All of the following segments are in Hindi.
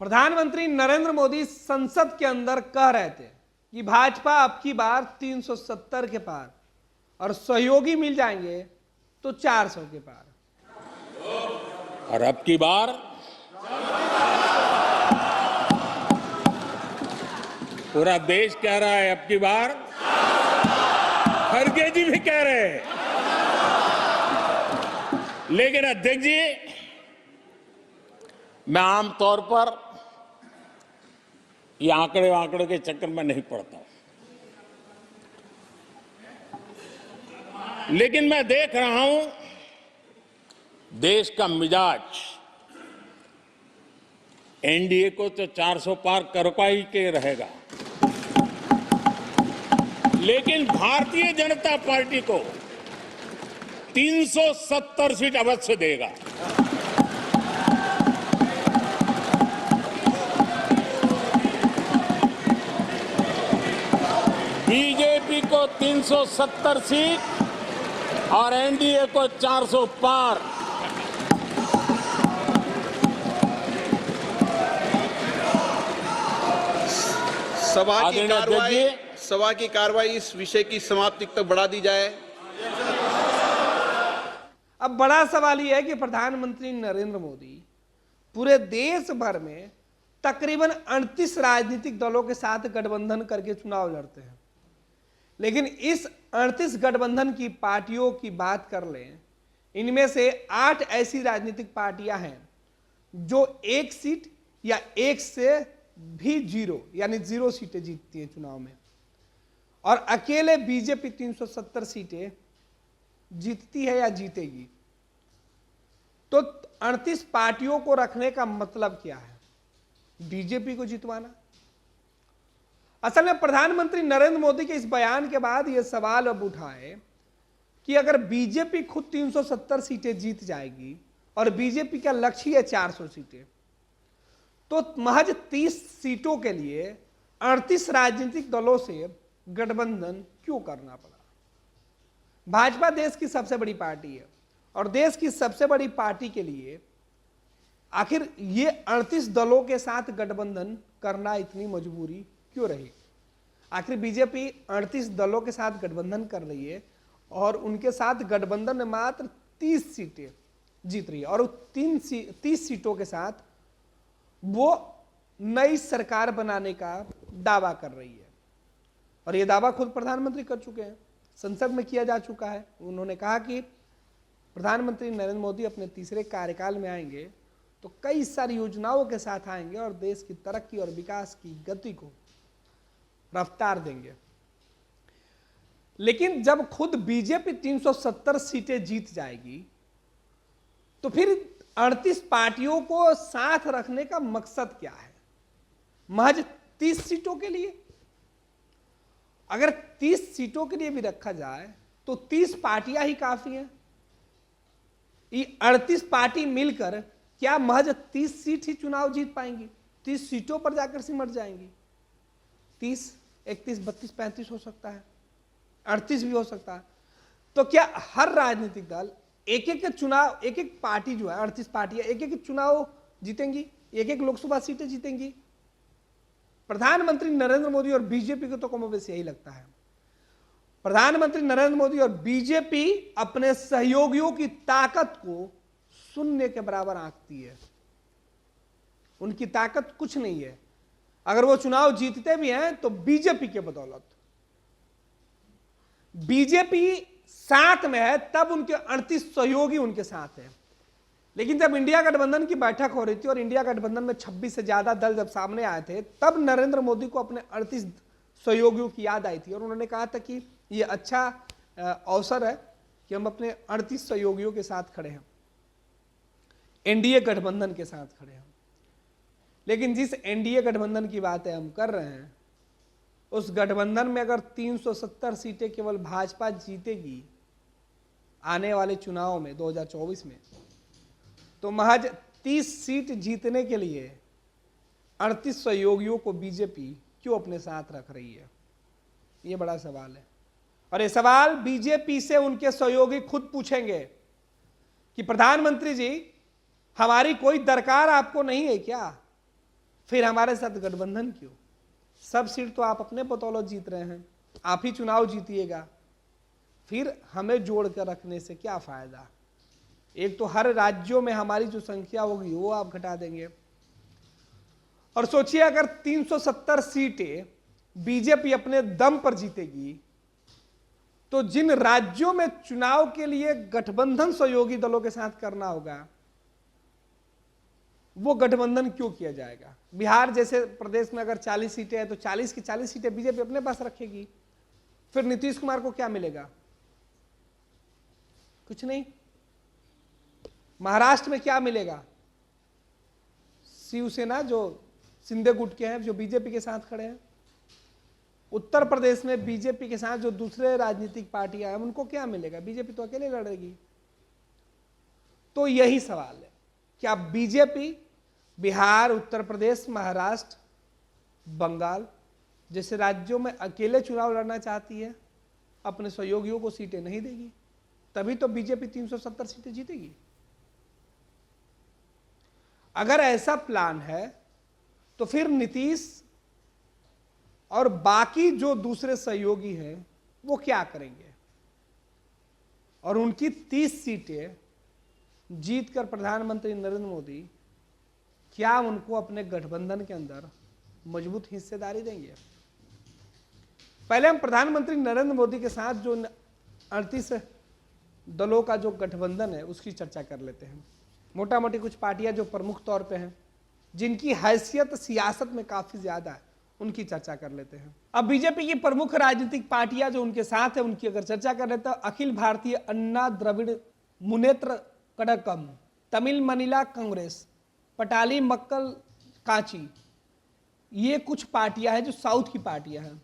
प्रधानमंत्री नरेंद्र मोदी संसद के अंदर कह रहे थे कि भाजपा अब की बार 370 के पार और सहयोगी मिल जाएंगे तो 400 के पार, और अब की बार पूरा देश कह रहा है, अब की बार खड़गे जी भी कह रहे हैं। लेकिन अध्यक्ष जी, मैं आमतौर पर ये आंकड़े के चक्कर में नहीं पड़ता, लेकिन मैं देख रहा हूं देश का मिजाज एनडीए को तो 400 पार कर पाई के रहेगा, लेकिन भारतीय जनता पार्टी को 370 सीट अवश्य देगा। बीजेपी को 370 सीट और एनडीए को 400 पार। सभा की कार्रवाई इस विषय की समाप्ति तक बढ़ा दी जाए। अब बड़ा सवाल यह है कि प्रधानमंत्री नरेंद्र मोदी पूरे देश भर में तकरीबन 38 राजनीतिक दलों के साथ गठबंधन करके चुनाव लड़ते हैं, लेकिन इस 38 गठबंधन की पार्टियों की बात कर लें, इनमें से 8 ऐसी राजनीतिक पार्टियां हैं जो 1 सीट या 1 से भी 0 यानी 0 सीटें जीतती हैं चुनाव में, और अकेले बीजेपी 370 सीटें जीतती है या जीतेगी। तो 38 पार्टियों को रखने का मतलब क्या है? बीजेपी को जितवाना। असल में प्रधानमंत्री नरेंद्र मोदी के इस बयान के बाद यह सवाल अब उठा है कि अगर बीजेपी खुद 370 सीटें जीत जाएगी और बीजेपी का लक्ष्य है 400 सीटें, तो महज 30 सीटों के लिए 38 राजनीतिक दलों से गठबंधन क्यों करना पड़ा? भाजपा देश की सबसे बड़ी पार्टी है और देश की सबसे बड़ी पार्टी के लिए आखिर ये 38 दलों के साथ गठबंधन करना इतनी मजबूरी क्यों रही? आखिर बीजेपी 38 दलों के साथ गठबंधन कर रही है और उनके साथ गठबंधन में मात्र 30 सीटें जीत रही है, और 30 सीटों के साथ वो नई सरकार बनाने का दावा कर रही है। और ये दावा खुद प्रधानमंत्री कर चुके हैं, संसद में किया जा चुका है। उन्होंने कहा कि प्रधानमंत्री नरेंद्र मोदी अपने तीसरे कार्यकाल में आएंगे तो कई सारी योजनाओं के साथ आएंगे और देश की तरक्की और विकास की गति को रफ्तार देंगे। लेकिन जब खुद बीजेपी 370 सीटें जीत जाएगी तो फिर 38 पार्टियों को साथ रखने का मकसद क्या है? महज 30 सीटों के लिए? अगर 30 सीटों के लिए भी रखा जाए तो 30 पार्टियां ही काफी हैं। ये 38 पार्टी मिलकर क्या महज 30 सीट ही चुनाव जीत पाएंगी? 30 सीटों पर जाकर सिमट जाएंगी। 30, 31, 32, 35 हो सकता है, 38 भी हो सकता है। तो क्या हर राजनीतिक दल एक एक चुनाव, एक एक पार्टी जो है 38 पार्टियां एक एक चुनाव जीतेंगी, एक एक लोकसभा सीटें जीतेंगी? प्रधानमंत्री नरेंद्र मोदी और बीजेपी को तो कमोबेश यही लगता है। प्रधानमंत्री नरेंद्र मोदी और बीजेपी अपने सहयोगियों की ताकत को शून्य के बराबर आंकती है। उनकी ताकत कुछ नहीं है। अगर वो चुनाव जीतते भी हैं तो बीजेपी के बदौलत। बीजेपी साथ में है तब उनके 38 सहयोगी उनके साथ हैं। लेकिन जब इंडिया गठबंधन की बैठक हो रही थी और इंडिया गठबंधन में 26 से ज्यादा दल जब सामने आए थे, तब नरेंद्र मोदी को अपने 38 सहयोगियों की याद आई थी और उन्होंने कहा था कि यह अच्छा अवसर है कि हम अपने 38 सहयोगियों के साथ खड़े हैं, एनडीए गठबंधन के साथ खड़े हैं। लेकिन जिस एनडीए गठबंधन की बातें हम कर रहे हैं, उस गठबंधन में अगर 370 सीटें केवल भाजपा जीतेगी आने वाले चुनाव में 2024 में, तो महज 30 सीट जीतने के लिए 38 सहयोगियों को बीजेपी क्यों अपने साथ रख रही है? ये बड़ा सवाल है। और ये सवाल बीजेपी से उनके सहयोगी खुद पूछेंगे कि प्रधानमंत्री जी, हमारी कोई दरकार आपको नहीं है क्या? फिर हमारे साथ गठबंधन क्यों? सब सीट तो आप अपने बतौलत जीत रहे हैं, आप ही चुनाव जीतिएगा, फिर हमें जोड़ कर रखने से क्या फायदा? एक तो हर राज्यों में हमारी जो संख्या होगी वो आप घटा देंगे। और सोचिए अगर 370 सीटें बीजेपी अपने दम पर जीतेगी तो जिन राज्यों में चुनाव के लिए गठबंधन सहयोगी दलों के साथ करना होगा वो गठबंधन क्यों किया जाएगा? बिहार जैसे प्रदेश में अगर 40 सीटें हैं तो 40 की 40 सीटें बीजेपी अपने पास रखेगी, फिर नीतीश कुमार को क्या मिलेगा? कुछ नहीं। महाराष्ट्र में क्या मिलेगा? शिवसेना जो शिंदे गुट के हैं जो बीजेपी के साथ खड़े हैं। उत्तर प्रदेश में बीजेपी के साथ जो दूसरे राजनीतिक पार्टियां हैं उनको क्या मिलेगा? बीजेपी तो अकेले लड़ेगी। तो यही सवाल है, क्या बीजेपी बिहार, उत्तर प्रदेश, महाराष्ट्र, बंगाल जैसे राज्यों में अकेले चुनाव लड़ना चाहती है, अपने सहयोगियों को सीटें नहीं देगी? तभी तो बीजेपी 370 सीटें जीतेगी। अगर ऐसा प्लान है तो फिर नीतीश और बाकी जो दूसरे सहयोगी हैं वो क्या करेंगे? और उनकी 30 सीटें जीतकर प्रधानमंत्री नरेंद्र मोदी क्या उनको अपने गठबंधन के अंदर मजबूत हिस्सेदारी देंगे? पहले हम प्रधानमंत्री नरेंद्र मोदी के साथ जो 38 दलों का जो गठबंधन है उसकी चर्चा कर लेते हैं। मोटा मोटी कुछ पार्टियां जो प्रमुख तौर पे हैं, जिनकी हैसियत सियासत में काफी ज्यादा है, उनकी चर्चा कर लेते हैं। अब बीजेपी की प्रमुख राजनीतिक पार्टियां जो उनके साथ है उनकी अगर चर्चा कर लेते हैं, अखिल भारतीय अन्ना द्रविड़ मुनेत्र कड़कम, तमिल मनीला कांग्रेस, पटाली मक्कल कांची, ये कुछ पार्टियां हैं जो साउथ की पार्टियां हैं।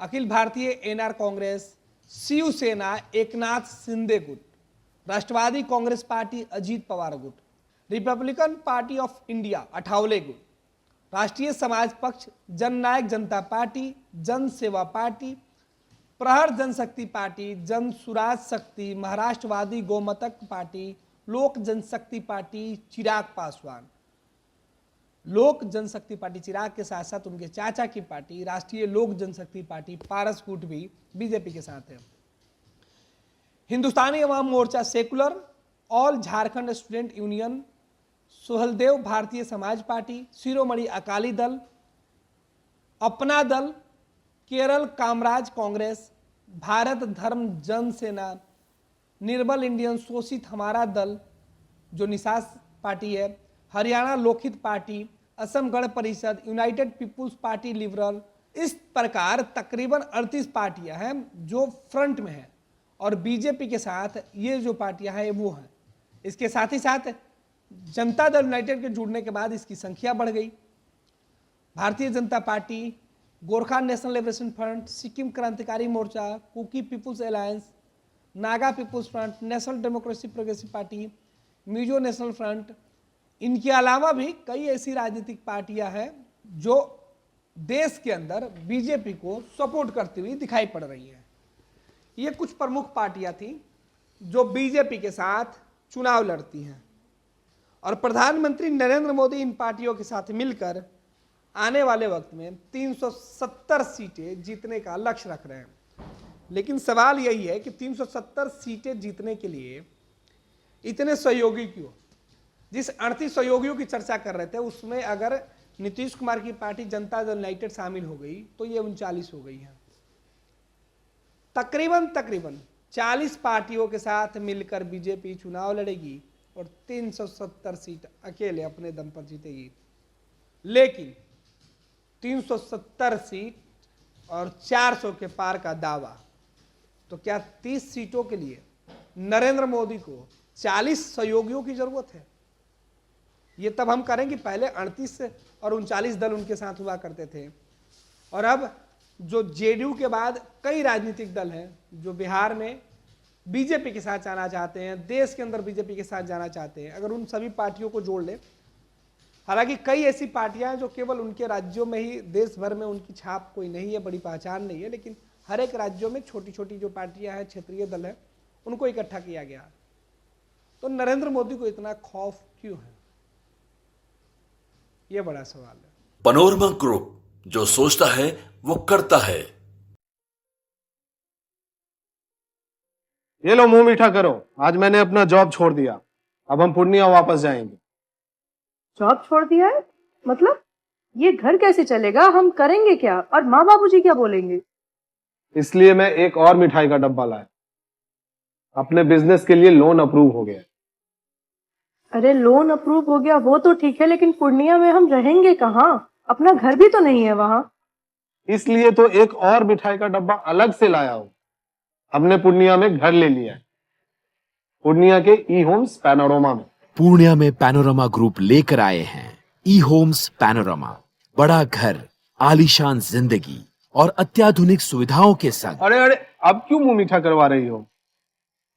अखिल भारतीय एनआर कांग्रेस, शिवसेना एकनाथ शिंदे गुट, राष्ट्रवादी कांग्रेस पार्टी अजीत पवार गुट, Republican party of India Athawale गुट, राष्ट्रीय समाज पक्ष, जननायक जनता पार्टी, जन सेवा पार्टी, प्रहर जनशक्ति पार्टी, जन सुराज शक्ति, महाराष्ट्रवादी गोमतक पार्टी, लोक जनशक्ति पार्टी चिराग पासवान। लोक जनशक्ति पार्टी चिराग के साथ साथ उनके चाचा की पार्टी राष्ट्रीय लोक जनशक्ति पार्टी पारस गुट भी बीजेपी के साथ है। Hindustani Awam Morcha secular, all Jharkhand student union, Suheldev Bharatiya Samaj party, Shiromani Akali Dal, अपना दल, केरल कामराज कांग्रेस, भारत धर्म जन सेना, निर्बल इंडियन शोषित हमारा दल जो निशास पार्टी है, Haryana Lokhit party, Assam Gana Parishad, United people's party liberal. इस प्रकार तकरीबन 38 पार्टियां हैं जो फ्रंट में हैं और बीजेपी के साथ ये जो पार्टियां हैं वो हैं। इसके साथ ही साथ जनता दल यूनाइटेड के जुड़ने के बाद इसकी संख्या बढ़ गई। Bharatiya Janata party, Gorkha national liberation front, Sikkim Krantikari Morcha, Kuki people's alliance, Naga people's front, national democracy progressive party, Mizo national front, इनके अलावा भी कई ऐसी राजनीतिक पार्टियां हैं जो देश के अंदर बीजेपी को सपोर्ट करती हुई दिखाई पड़ रही हैं। ये कुछ प्रमुख पार्टियां थी जो बीजेपी के साथ चुनाव लड़ती हैं और प्रधानमंत्री नरेंद्र मोदी इन पार्टियों के साथ मिलकर आने वाले वक्त में 370 सीटें जीतने का लक्ष्य रख रहे हैं। लेकिन सवाल यही है कि 370 सीटें जीतने के लिए इतने सहयोगी क्यों? जिस 38 सहयोगियों की चर्चा कर रहे थे उसमें अगर नीतीश कुमार की पार्टी जनता दल यूनाइटेड शामिल हो गई तो ये 39 हो गई है। तकरीबन 40 पार्टियों के साथ मिलकर बीजेपी चुनाव लड़ेगी और 370 सीट अकेले अपने दम पर जीतेगी। लेकिन 370 सीट और 400 के पार का दावा, तो क्या 30 सीटों के लिए नरेंद्र मोदी को 40 सहयोगियों की जरूरत है? ये तब हम करेंगे, पहले 38 और 39 दल उनके साथ हुआ करते थे और अब जो जेडीयू के बाद कई राजनीतिक दल हैं जो बिहार में बीजेपी के साथ जाना चाहते हैं, देश के अंदर बीजेपी के साथ जाना चाहते हैं, अगर उन सभी पार्टियों को जोड़ ले, हालांकि कई ऐसी पार्टियां हैं जो केवल उनके राज्यों में ही, देश भर में उनकी छाप कोई नहीं है, बड़ी पहचान नहीं है, लेकिन हर एक राज्यों में छोटी छोटी जो पार्टियां हैं, क्षेत्रीय दल है, उनको इकट्ठा किया गया। तो नरेंद्र मोदी को इतना खौफ क्यों है? ये बड़ा सवाल है। पनोरमा ग्रुप, जो सोचता है वो करता है। ये लो मुंह मीठा करो, आज मैंने अपना जॉब छोड़ दिया, अब हम पूर्णिया वापस जाएंगे। जॉब छोड़ दिया है? मतलब ये घर कैसे चलेगा? हम करेंगे क्या? और माँ बाबूजी क्या बोलेंगे? इसलिए मैं एक और मिठाई का डब्बा लाया। अपने बिजनेस के लिए लोन अप्रूव हो गया। अरे लोन अप्रूव हो गया वो तो ठीक है, लेकिन पूर्णिया में हम रहेंगे कहाँ? अपना घर भी तो नहीं है वहाँ। इसलिए तो एक और मिठाई का डब्बा अलग से लाया हूं। हमने पूर्णिया में घर ले लिया है, पूर्णिया के ई होम्स पैनोरमा में। पूर्णिया में पैनोरमा ग्रुप लेकर आए हैं ई होम्स पैनोरमा। बड़ा घर, आलीशान जिंदगी और अत्याधुनिक सुविधाओं के संग। अरे अरे, अब क्यों मुंह मीठा करवा रही हो?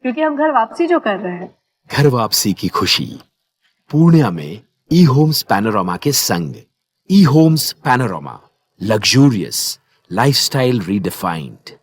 क्योंकि हम घर वापसी जो कर रहे हैं। घर वापसी की खुशी पूर्णिया में ई होम्स पैनोरमा के संग। E homes panorama, luxurious lifestyle redefined.